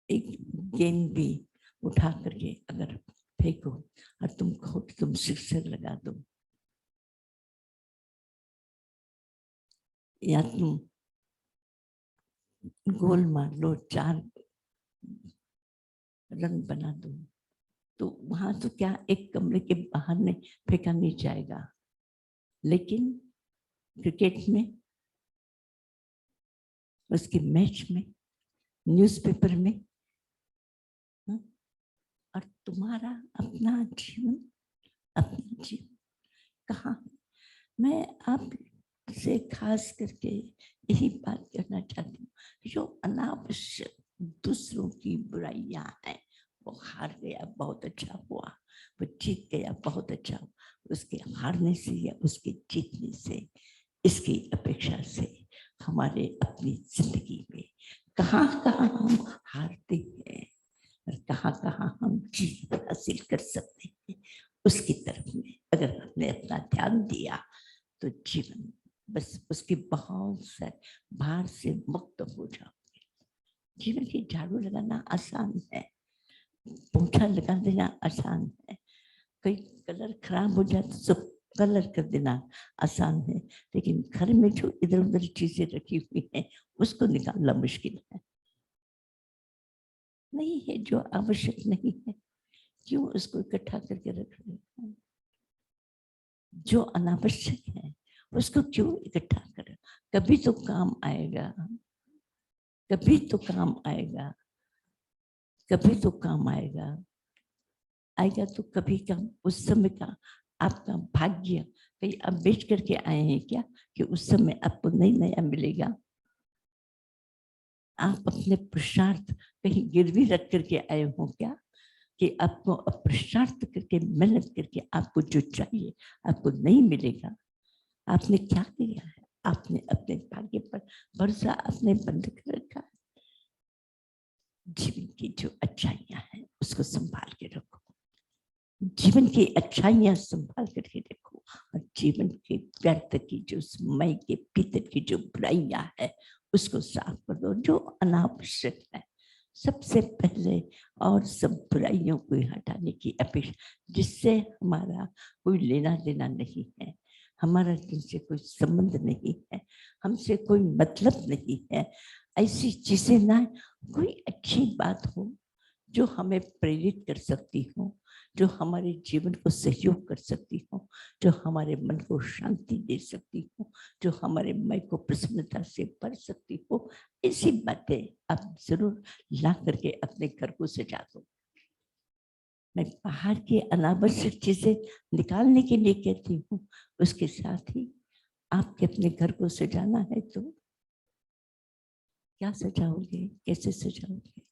एक गेंद भी उठा करके अगर फेंको और तुम कहो कि तुम सिक्सर लगा दो, या तुम गोल मार लो, 4 रन बना दो, तो वहां तो क्या एक कमरे के बाहर नहीं फेंका नहीं जाएगा। लेकिन क्रिकेट में, उसके मैच में, न्यूज़पेपर में, और तुम्हारा अपना जीवन, अपना जीवन कहाँ है? मैं आपसे खास करके यही बात करना चाहती हूँ, जो अनावश्यक दूसरों की बुराइयां हैं, वो हार गया बहुत अच्छा हुआ, वो जीत गया बहुत अच्छा हुआ, उसके हारने से या उसके जीतने से, इसकी अपेक्षा से हमारे अपनी जिंदगी में कहाँ कहाँ हम हारते हैं और कहाँ कहाँ हम जीत हासिल कर सकते हैं, उसकी तरफ में अगर हमने अपना ध्यान दिया तो जीवन बस उसके बहुत से भार से मुक्त हो जाओगे। जीवन की झाड़ू लगाना आसान है, पोछा लगा देना आसान है, कोई कलर खराब हो जाए तो सब कलर कर देना आसान है, लेकिन घर में जो इधर उधर चीजें रखी हुई हैं उसको निकालना मुश्किल है। नहीं है, जो आवश्यक नहीं है क्यों उसको इकट्ठा करके रख रहे हैं? जो अनावश्यक है उसको क्यों इकट्ठा करें? कभी तो काम आएगा, कभी तो काम आएगा, कभी तो काम आएगा। आएगा तो कभी का उस समय का आपका भाग्य, कहीं आप बेच करके आए हैं क्या कि उस समय आपको नहीं नया मिलेगा? आप अपने पुरुषार्थ कहीं गिरवी रख करके आए हो क्या कि आपको पुरुषार्थ करके मेहनत करके आपको जो चाहिए आपको नहीं मिलेगा? आपने क्या किया है? आपने अपने भाग्य पर भरोसा आपने बंद कर रखा है। जीवन की जो अच्छाइयां हैं उसको संभाल के रखो, जीवन की अच्छाइयां संभाल करके रखो, और जीवन के व्यर्थ की जो समय के भीतर की जो बुराइयां है उसको साफ कर दो, जो अनावश्यक है सबसे पहले, और सब बुराइयों को हटाने की अपेक्षा, जिससे हमारा कोई लेना देना नहीं है, हमारा जिनसे कोई संबंध नहीं है, हमसे कोई मतलब नहीं है, ऐसी चीजें ना, कोई अच्छी बात हो जो हमें प्रेरित कर सकती हो, जो हमारे जीवन को सहयोग कर सकती हो, जो हमारे मन को शांति दे सकती हो, जो हमारे मन को प्रसन्नता से भर सकती हो, ऐसी बातें आप जरूर ला करके अपने घर को सजा दो। मैं बाहर की अनावश्यक चीजें निकालने के लिए कहती हूँ, उसके साथ ही आपके अपने घर को सजाना है तो क्या सजाओगे, कैसे सजाओगे?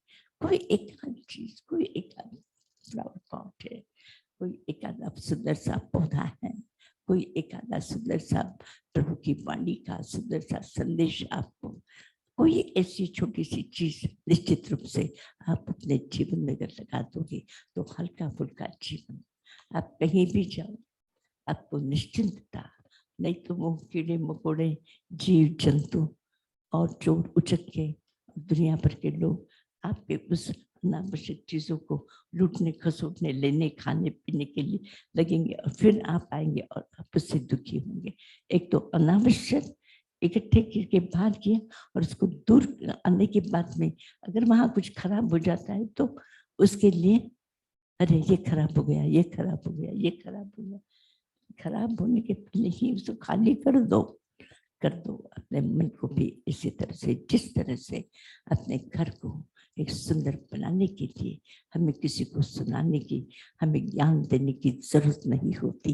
कोई एक आध चीज, कोई एक आध फ्लावर पॉट है, कोई एक आधा सुंदर सा पौधा है, कोई एक आधा सुंदर सा प्रभु की वाणी का सुंदर सा संदेश, आपको कोई ऐसी छोटी सी चीज निश्चित रूप से आप अपने जीवन में अगर लगा दोगे तो हल्का फुल्का जीवन, आप कहीं भी जाओ आपको निश्चिंतता, नहीं तो वो कीड़े मकोड़े, जीव जंतु और चोर उचक के दुनिया भर के लोग आपके उस अनावश्यक चीजों को लूटने खसोटने लेने खाने पीने के लिए लगेंगे, और फिर आप आएंगे और आप उससे दुखी होंगे। एक तो अनावश्यक इकट्ठे करके बाहर किया, और उसको दूर आने के बाद में अगर वहां कुछ खराब हो जाता है तो उसके लिए अरे ये खराब हो गया, ये खराब हो गया, ये खराब हो गया। खराब होने के पहले ही उसको खाली कर दो, कर दो। अपने मन को भी इसी तरह से, जिस तरह से अपने घर को एक सुंदर बनाने के लिए हमें किसी को सुनाने की, हमें ज्ञान देने की जरूरत नहीं होती,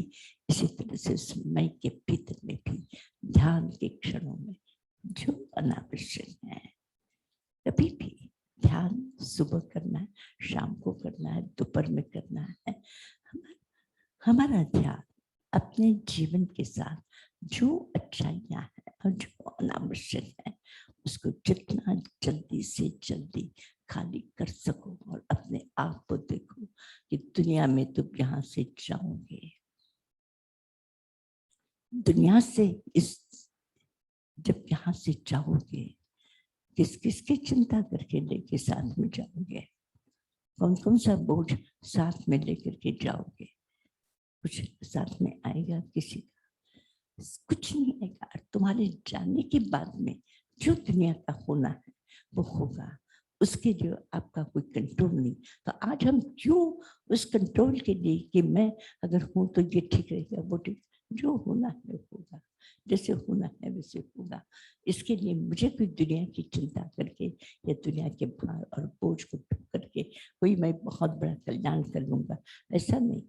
इसी तरह से समय के भीतर में भी ध्यान के क्षणों में जो अनावश्यक है, कभी भी ध्यान सुबह करना है, शाम को करना है, दोपहर में करना है। हमारा ध्यान अपने जीवन के साथ जो अच्छाइयां हैं और जो अनावश्यक है उसको जितना जल्दी से जल्दी खाली कर सको और अपने आप को देखो कि दुनिया में तुम यहाँ से जाओगे। दुनिया से जब यहाँ से जाओगे किस किस की चिंता करके लेके साथ में जाओगे? कौन कौन सा बोझ साथ में लेकर के जाओगे? कुछ साथ में आएगा किसी का? कुछ नहीं आएगा। तुम्हारे जाने के बाद में जो दुनिया का होना है वो होगा, उसके लिए आपका कोई कंट्रोल नहीं। तो आज हम क्यों उस कंट्रोल के लिए कि मैं अगर हूं तो ये ठीक रहेगा, वो ठीक, जो होना है होगा, जैसे होना है वैसे होगा। इसके लिए मुझे कोई दुनिया की चिंता करके या दुनिया के भार और बोझ को ढो करके कोई मैं बहुत बड़ा कल्याण कर लूंगा, ऐसा नहीं।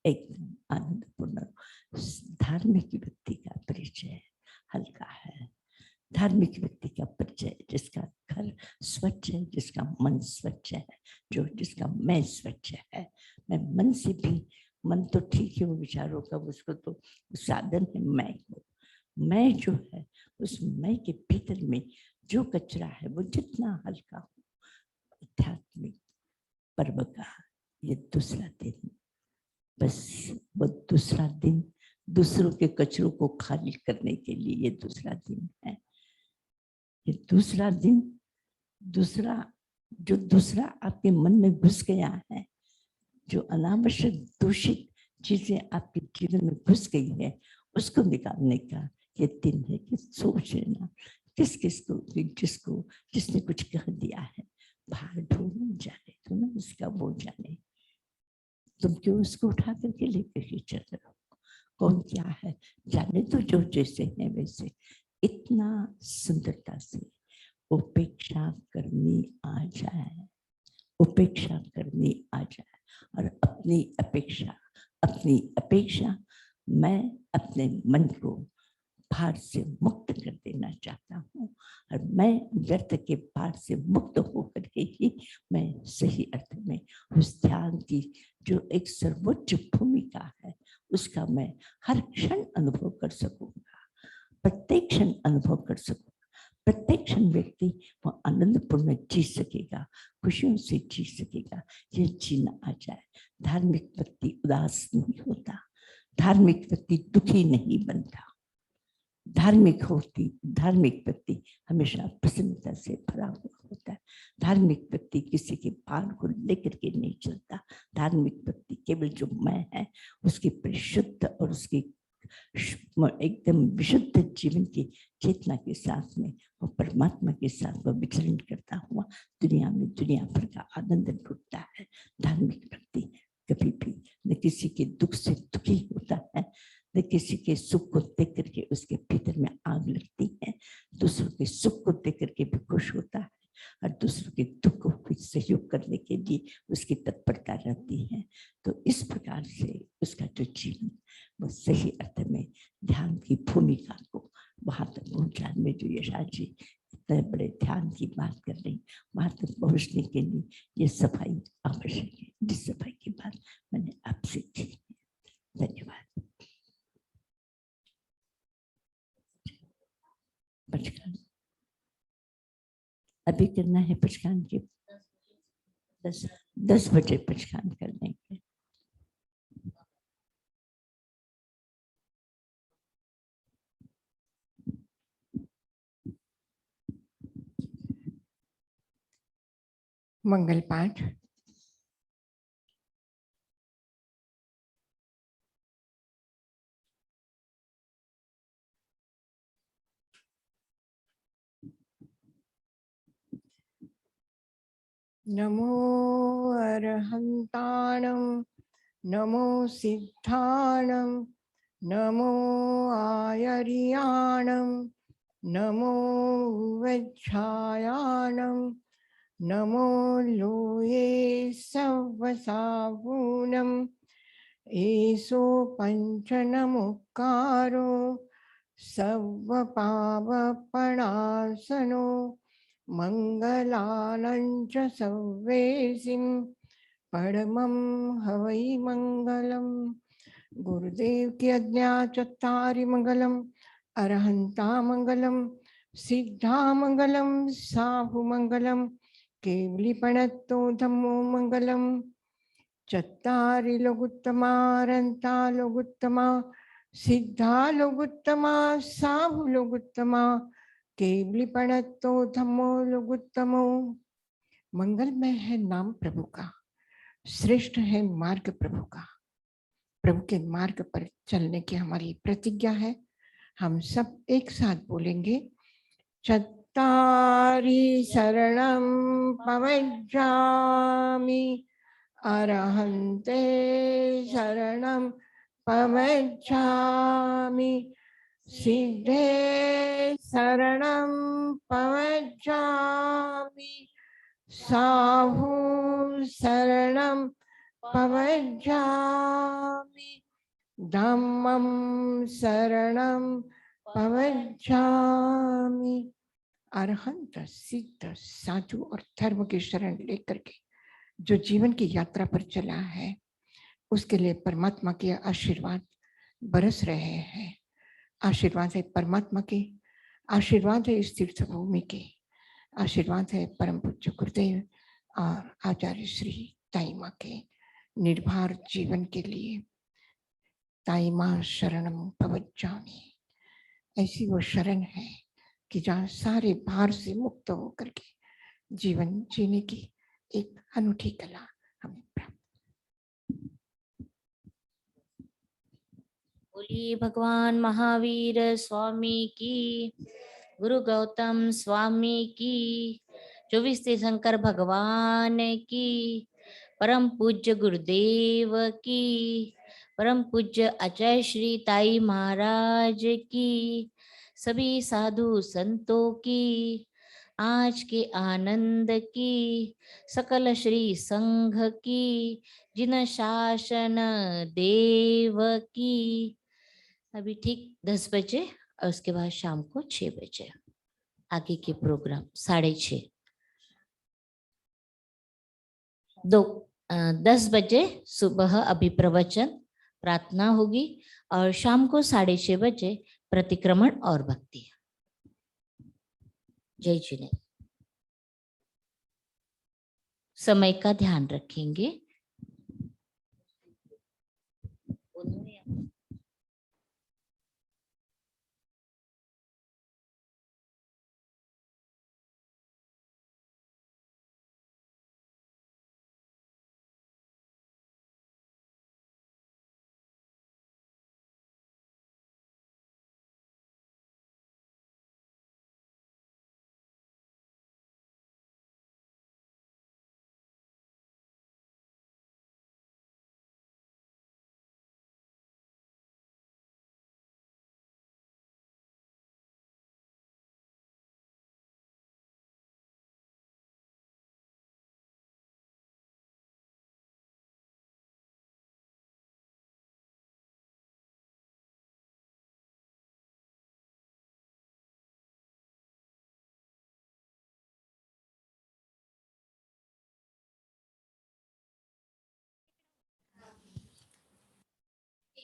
एकदम आनंदपूर्ण धार्मिक व्यक्ति का परिचय हल्का है। धार्मिक व्यक्ति का परिचय जिसका घर स्वच्छ है, जिसका मन स्वच्छ है, जिसका मैं स्वच्छ है। मैं मन से भी, मन तो ठीक है वो विचारों का, उसको तो साधन है मैं को। मैं जो है उस मैं के भीतर में जो कचरा है वो जितना हल्का हो। आध्यात्मिक पर्व का ये दूसरा दिन, बस वो दूसरा दिन दूसरों के कचरों को खाली करने के लिए ये दूसरा दिन है। ये दूसरा दिन, दूसरा आपके मन में घुस गया है, जो अनावश्यक दूषित चीजें आपके जीवन में घुस गई है, उसको निकालने का ये दिन है। कि सोच लेना किस किस को, जिसने कुछ कह दिया है, बाहर ढूंढ जाने तो ना उसका वो जाने। तुम क्यों उसको उठा करके लेकर के चल रहे हो? कौन क्या है जाने तो, जो जैसे है वैसे। इतना सुंदरता से उपेक्षा करनी आ जाए, उपेक्षा करनी आ जाए और अपनी अपेक्षा मैं अपने मन को भार से मुक्त कर देना चाहता हूँ। और मैं व्यर्थ के भार से मुक्त होकर के ही मैं सही अर्थ में उस ध्यान की जो एक सर्वोच्च भूमिका है उसका मैं हर क्षण अनुभव कर सकूंगा, प्रत्येक क्षण अनुभव कर सकूंगा। प्रत्येक क्षण व्यक्ति वो आनंदपूर्ण जी सकेगा, खुशियों से जी सकेगा। ये जीना आ जाए। धार्मिक व्यक्ति उदास नहीं होता, धार्मिक व्यक्ति दुखी नहीं बनता। धार्मिक व्यक्ति हमेशा प्रसन्नता से भरा हुआ होता है। धार्मिक व्यक्ति किसी के भार को लेकर के नहीं चलता। धार्मिक व्यक्ति केवल जो मैं है उसकी परिशुद्ध और उसकी एकदम विशुद्ध जीवन की चेतना के साथ में वो परमात्मा के साथ वो विचरण करता हुआ दुनिया में दुनिया भर का आनंद लूटता है। धार्मिक व्यक्ति कभी भी न किसी के दुख से दुखी होता है, न किसी के सुख को देख करके उसके भीतर में आग लगती है। दूसरों के सुख को देख करके भी खुश होता है और दूसरों के दुख को भी सहयोग करने के लिए उसकी तत्परता रहती है। तो इस प्रकार से उसका जो जीवन वो सही अर्थ में ध्यान की भूमिका को वहां तक पहुंचाने में, जो यशा जी इतने बड़े ध्यान की बात कर रही, वहां तक पहुंचने के लिए ये सफाई आवश्यक है, जिस सफाई की बात मैंने आपसे की। धन्यवाद। पचकान अभी करना है, पचकान के 10 बजे पचकान कर लेंगे। मंगल पाठ। नमो अरहंताणं, नमो सिद्धाणं, नमो आयर्याणं, नमो वज्रायाणं, नमो लोये सवसावूनं, एसो पंचनमुक्कारो सर्वपावपणासनो, मंगलानं च सर्वेसिं परमं हवै मंगलम्। गुरुदेव की आज्ञा चत्तारि मंगलम, अरहंता मंगलम, सिद्धामंगलम साहुमंगलम केवलीपणत्तो धम्मो मंगलम चत्तारि लोगुत्तमा रंता लोगुत्तमा सिद्धा लोगुत्तमा साहु लोगुत्तमा केवलीपणत्तो धम्मो लोगुत्तमो। मंगलमय है नाम प्रभु का, श्रेष्ठ है मार्ग प्रभु का। प्रभु के मार्ग पर चलने की हमारी प्रतिज्ञा है। हम सब एक साथ बोलेंगे, चत्तारि शरणं पवज्जामि अरहन्ते शरणं पवज्जामि सिद्धे शरणं पवज्जामि साहु शरणं पवज्जामि धम्मं शरणं पवज्जामि। अरहंत सिद्ध साधु और धर्म की शरण लेकर के जो जीवन की यात्रा पर चला है, उसके लिए परमात्मा के आशीर्वाद बरस रहे हैं। आशीर्वाद है परमात्मा के, आशीर्वाद है इस तीर्थ भूमि के, आशीर्वाद है परम पूज्य गुरुदेव और आचार्य श्री ताई माँ के निर्भर जीवन के लिए। ताई माँ शरणम पवज्जामि, ऐसी वो शरण है कि जहाँ सारे भार से मुक्त होकर के जीवन जीने की एक अनूठी कला हमें प्राप्त। बोलिए भगवान महावीर स्वामी की, गुरु गौतम स्वामी की, 24 तीर्थंकर भगवान की, परम पूज्य गुरुदेव की, परम पूज्य आचार्य श्री ताई महाराज की, सभी साधु संतों की, आज के आनंद की, सकल श्री संघ की, जिन शासन देव की। अभी ठीक 10 बजे और उसके बाद शाम को 6 बजे आगे के प्रोग्राम 6:30 10 बजे सुबह अभी प्रवचन प्रार्थना होगी और शाम को 6:30 बजे प्रतिक्रमण और भक्ति। जय जिने। समय का ध्यान रखेंगे।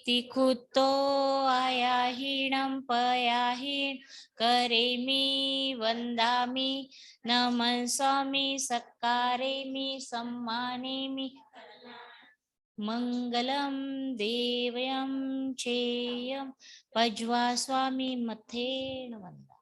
तिखुतो आया हीणं पयाहीण करेमि वन्दामि नमस्सामि सत्कारेमि सम्मानेमि मंगलम देवयं चेयं पज्वा स्वामी मथेन वंदा।